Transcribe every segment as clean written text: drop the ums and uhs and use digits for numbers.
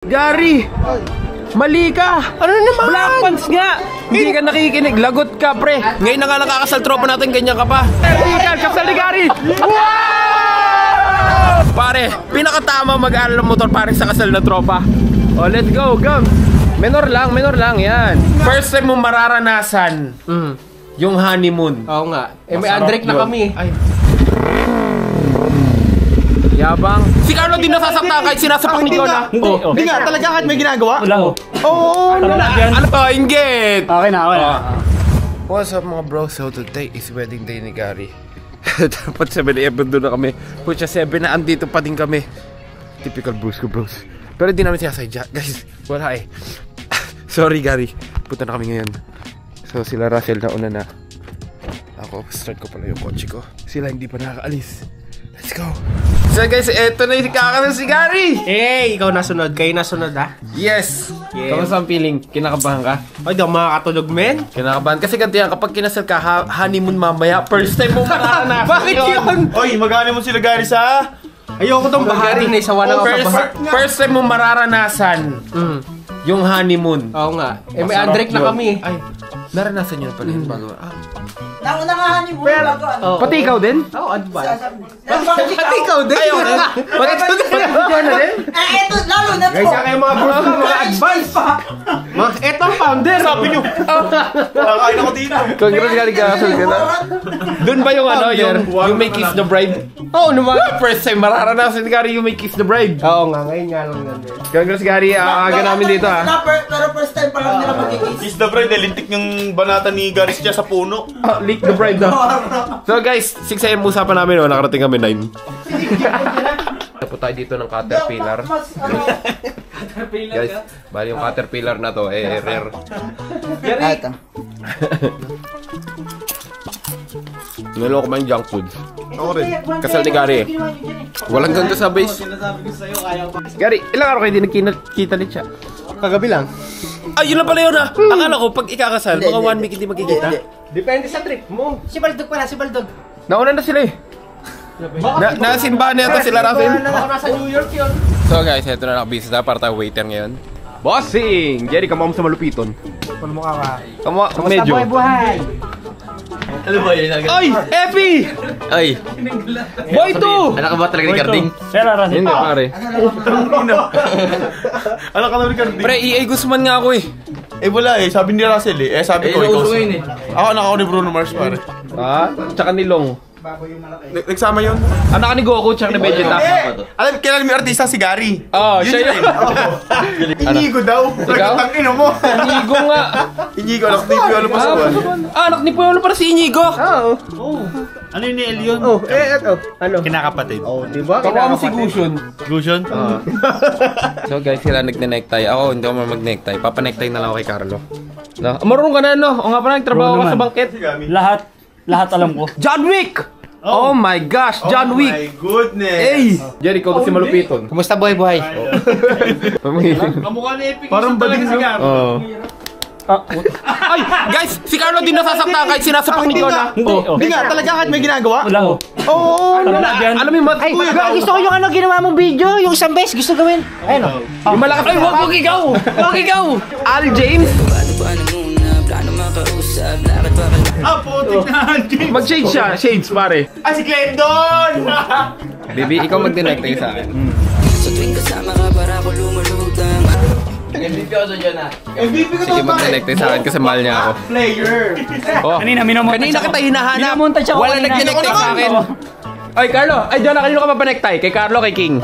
Gary! Mali ka! Ano naman? Black pants nga! Hindi ka nakikinig. Lagot ka, pre. Ngayon na nga nakakasal tropa natin, ganyan ka pa. Ikaw, kasal ni Gary! Wow! Pare, pinakatama mag-aaral ng motor pare sa kasal na tropa. Oh, let's go, go! Menor lang, yan. First time mo mararanasan yung honeymoon. Oo nga. Eh, may Andrek na kami. Ay. Yabang. Si Carlo din nasasaktan kahit sinasapak ni Jonah. Hindi nga, talaga kahit may ginagawa. Wala ko. Oo, Ano to, inggit? Okay na, okay na. What's up mga bro? So today is wedding day ni Gary. Dapat 7 doon na kami. Pucha 7 na andito pa din kami. Typical bros ko bros. Pero di namin sinasadya. Guys, wala eh. Sorry Gary. Punta na kami ngayon. So sila Russell na una na. Ako, start ko pala yung kotse ko. Sila hindi pa nakakaalis. Let's go. So guys, eto na yung kakasal si Gary. Eh, ikaw nasunod. Kayo nasunod ha? Yes. Yeah. Kamusta ang feeling? Kinakabahan ka? Ay, di ako makakatulog, men. Kinakabahan. Kasi ganti yan, kapag kinasal ka, honeymoon mamaya, first time mo mararanasan. Bakit yun? Oy, magkano mo sila Gary sa... Ayoko tong bahari na isawa na First time mo mararanasan yung honeymoon. Oo nga. Eh, may Andrek na kami. Ay, naranasan nyo na pala yung bago. Nauna nga honeymoon bago ano. Pati ikaw din? Oo, advance. Pati ikaw din? Pati ikaw na din? Eh, eto, lalo na to. Kaya kayo mga bros na mga advance pa. Eto ang founder. Sabi nyo. Kakain ako dito. Congrats Gary, kakasal ka na. Doon ba yung ano, yung may kiss the bride? Oo naman. First time mararanasan ni Gary yung may kiss the bride. Oo nga, ngayon nga lang yan. Congrats Gary, aga namin dito ha. Pero first time pa lang nila magkikis. Kiss the bride, lintik yung banata ni Gary siya sa puno. Leak the bride na. So guys, 6 AM usapan namin, nakarating kami 9. Tapo tayo dito ng Caterpillar. Guys, bali yung Caterpillar na to, rare. Ito. Niloko man yung junk food. Ako rin. Kasal ni Gary. Walang ganda sa base. Gary, ilang araw kayo hindi nagkita ni siya? Kagabi lang. Ay, yun lang pala yun ha. Akala ko, pag ikakasal, mga 1 week hindi magkikita. Depende sa trip mo. Si Baldog pala, si Baldog. Nauna na sila eh. Nasimba na ito sila Rafael. Baka nasa New York yun. So guys, ito na nakabisita para tayo waiter ngayon. Bossing! Jerry, kamukha mo sa malupiton. Ano mo ka? Kamukha, medyo. Buhay. Ano ba yun? Ay! Epi! Ay! Boy 2! Anak ka ba talaga ni Carding? Hindi pare. Ano ka naman Carding? Pre, EA Guzman nga ako eh. Eh wala eh, sabi ni Russell eh. Eh sabi ko ikaw. Ako naka ni Bruno Mars pare. Ha? Tsaka ni Long. Nagsama yun? Anak ni Goku, tsaka ni Vegeta. Alam, kilala mo yung artista si Gary. Oh, siya yun. Inigo daw. Ikaw? Tangino mo. Inigo nga. Inigo, anak ni Piolo Pascual. Anak ni Puelo para si Inigo. Oo. Ano yun ni Elion? Oh, eto. Ano? Kinakapatid. Oh, diba? Kamukha mo si Gushon. Gusion? So guys, sila nagne-necktie. Ako, hindi ako mag-necktie. Papa-necktie na lang ako kay Carlo. No? Marunong ka na, no? O nga pa nagtrabaho ka sa bangket. Lahat alam ko. John Wick! Oh my gosh, John Wick! My goodness. Hey! Jerry, ikaw si Malupiton. Kumusta buhay-buhay? Kamukha ni Epic. Parang bading siya. Oh. Ay! Guys! Si Carlo din nasasaktan kahit sinasapak ni Jonah. Hindi nga, talaga kahit may ginagawa. Wala ko. Oo. Alam mo yung Ay, gusto ko yung ano ginawa mong video, yung isang beses gusto gawin. Ayun o. yung malakas. Ay, wag ikaw! Wag ikaw! Al James! Putik na James. Mag-shades siya. Shades, pare. Si Glendon. Baby, ikaw mag-necktie sa akin. Sa tuwing kasama ka para ako lumulutang. MVP ko Sige, mag-necktie sa akin kasi mahal niya ako. Player. Oh. Kanina, minamontage Kanina ako. kita hinahanap. Minamontage ako Wala kanina. nag-necktie sa akin. Ay, Carlo. Ay, Jonah, kanino ka mapanecktie? Kay Carlo, kay King.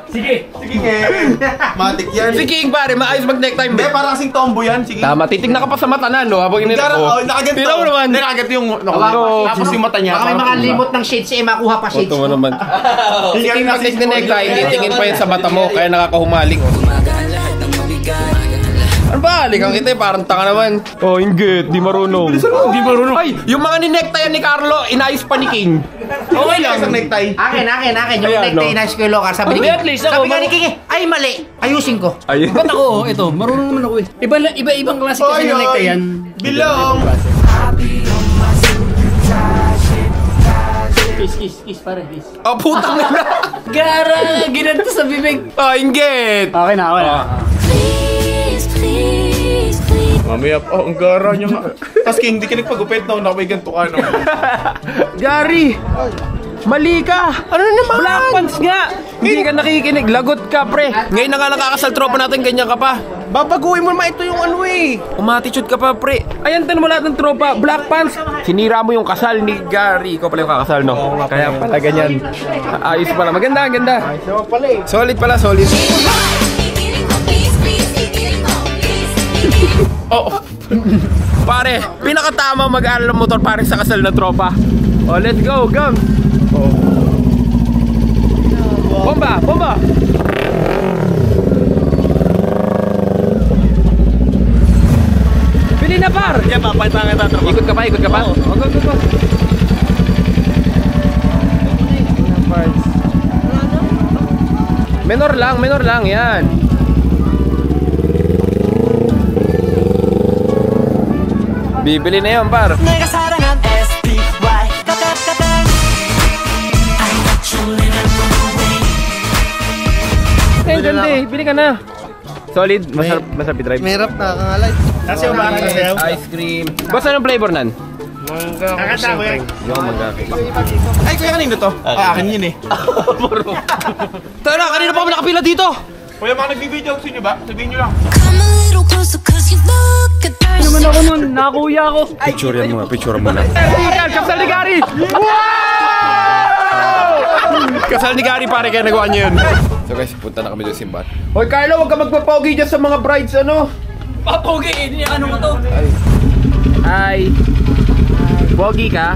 Sige. Sige, Ken. Matik yan. Si King, pare. Maayos mag-necktie. Hindi, parang kasing tombo yan. Sige. Tama, titignan ka pa sa mata na, no? Habang inilak ko. Nakaganto. Tira mo naman. Hindi, nakaganto yung... Oo. Tapos yung mata niya. Baka may mga limot ng shades eh, makuha pa shades. Ito mo naman. Si King mag-necktie, titingin pa yun sa mata mo, kaya nakakahumaling. Gumagaan lahat ng mabigat. Ano ba? Halikang kita eh, parang tanga naman. Oh, inggit. Di marunong. Di marunong. Ay, yung mga ni-necktie ni Carlo, inayos pa ni King. Okay lang. Isang necktie. Akin. Yung Ayan, necktie no? na ko yung lokal. Sabi ni At King, least ako, sabi nga ni King ay mali, ayusin ko. Ayun. Ba't ako? Ito, marunong naman ako eh. Iba-ibang klase kasi yung necktie yan. Bilong. Kiss, pare, kiss. Oh, putang ina. Gara, ginanto sa bibig. Oh, inggit. Okay na. Please, please, please. Mamaya pa, ang gara niya nga. Tapos King, hindi ka nagpagupit na may ganito ka no. Gary! Mali ka! Ano naman? Black pants nga! Hindi ka nakikinig. Lagot ka, pre. Ngayon na nga nakakasal tropa natin, ganyan ka pa. Babaguhin mo naman ito yung ano eh. Umatitude ka pa, pre. Ayan, tan mo lahat ng tropa. Black pants. Sinira mo yung kasal ni Gary. Ikaw pala yung kakasal, no? Kaya pala ganyan. Ayos pala. Maganda, ganda. Ayos naman pala eh. Solid pala, solid. Oh. Pare, pinakatama mag-aaral ng motor pare sa kasal na tropa. Oh, let's go, gang. Oh. Bomba, bomba. Pili na par. Kaya papayta kita tropa. Ikot ka pa, ikot ka pa. Oh, go. Menor lang, yan. Bibili na yan, par. 내가 사랑한 SPY Ganda eh, bili ka na. Solid, masarap i-drive. Mahirap na kangalay. Kasi umakan na sayo. Ice cream. Boss, anong flavor nan? Kakanta ko yan. Yung mangga. Ay, kuya kanino to? Akin yun eh. Tara, kanina pa kami nakapila dito. Kuya, mga nagbibideo gusto nyo ba? Sabihin nyo lang. Come a little closer cause you look a thirsty. Naman ako nun, nakuya ako. Picture mo na. Kasal ni Gary! Kasal ni Gary, pare, kaya nagawa niyo yun. So guys, punta na kami doon simbahan. Hoy Carlo, huwag ka magpapogi dyan sa mga brides, ano? Papogi, hindi ano mo to. Ay. Pogi ka?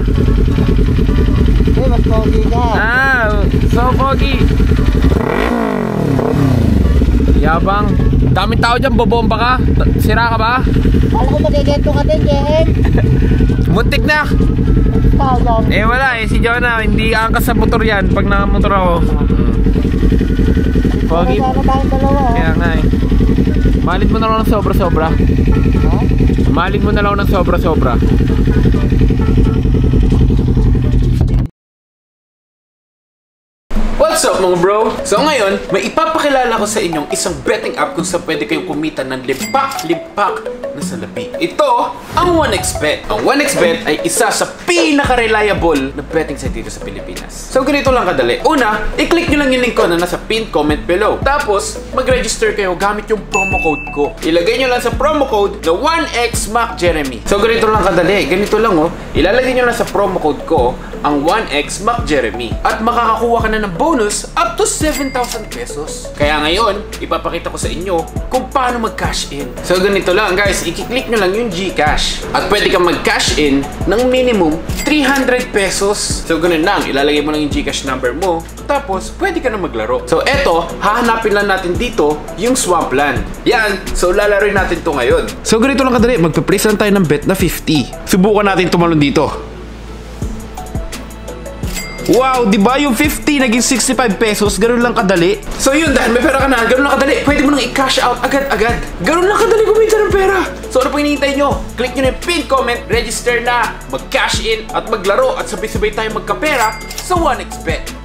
Eh, mas pogi ka. So pogi. Yabang. Daming tao dyan, bobomba ka. Sira ka ba? Kala ko magigento ka din, JM. Muntik na. Pagam. Eh wala eh, si Jonah, hindi angkas sa motor yan pag nakamotor ako. Pogi. Sana tayong dalawa. Kaya nga eh. Malit mo na lang ng sobra-sobra. Malit mo na lang ng sobra-sobra. What's up mga bro? So ngayon, may ipapakilala ko sa inyong isang betting app kung saan pwede kayong kumita ng limpak-limpak na salapi. Ito ang 1xBet. Ang 1xBet ay isa sa pinaka-reliable na betting site dito sa Pilipinas. So ganito lang kadali. Una, i-click nyo lang yung link ko na nasa pinned comment below. Tapos, mag-register kayo gamit yung promo code ko. Ilagay nyo lang sa promo code na 1xMacJeremy. So ganito lang kadali. Ganito lang oh. Ilalagay nyo lang sa promo code ko ang 1xMacJeremy. At makakakuha ka na ng bonus up to 7,000 pesos. Kaya ngayon, ipapakita ko sa inyo kung paano mag-cash in. So ganito lang guys, i-click nyo lang yung GCash. At pwede kang mag-cash in ng minimum 300 pesos. So ganun lang, ilalagay mo lang yung GCash number mo. Tapos, pwede ka na maglaro. So eto, hahanapin lang natin dito yung Swampland. Yan, so lalaroin natin to ngayon. So ganito lang kadali, magpa-place lang tayo ng bet na 50. Subukan natin tumalon dito. Wow, di ba yung 50 naging 65 pesos? Ganun lang kadali. So yun, dahil may pera ka na, ganun lang kadali. Pwede mo nang i-cash out agad-agad. Ganun lang kadali kumita ng pera. So ano pa hinihintay nyo? Click nyo na yung pinned comment, register na, mag-cash in, at maglaro, at sabay-sabay tayo magkapera sa 1xBet.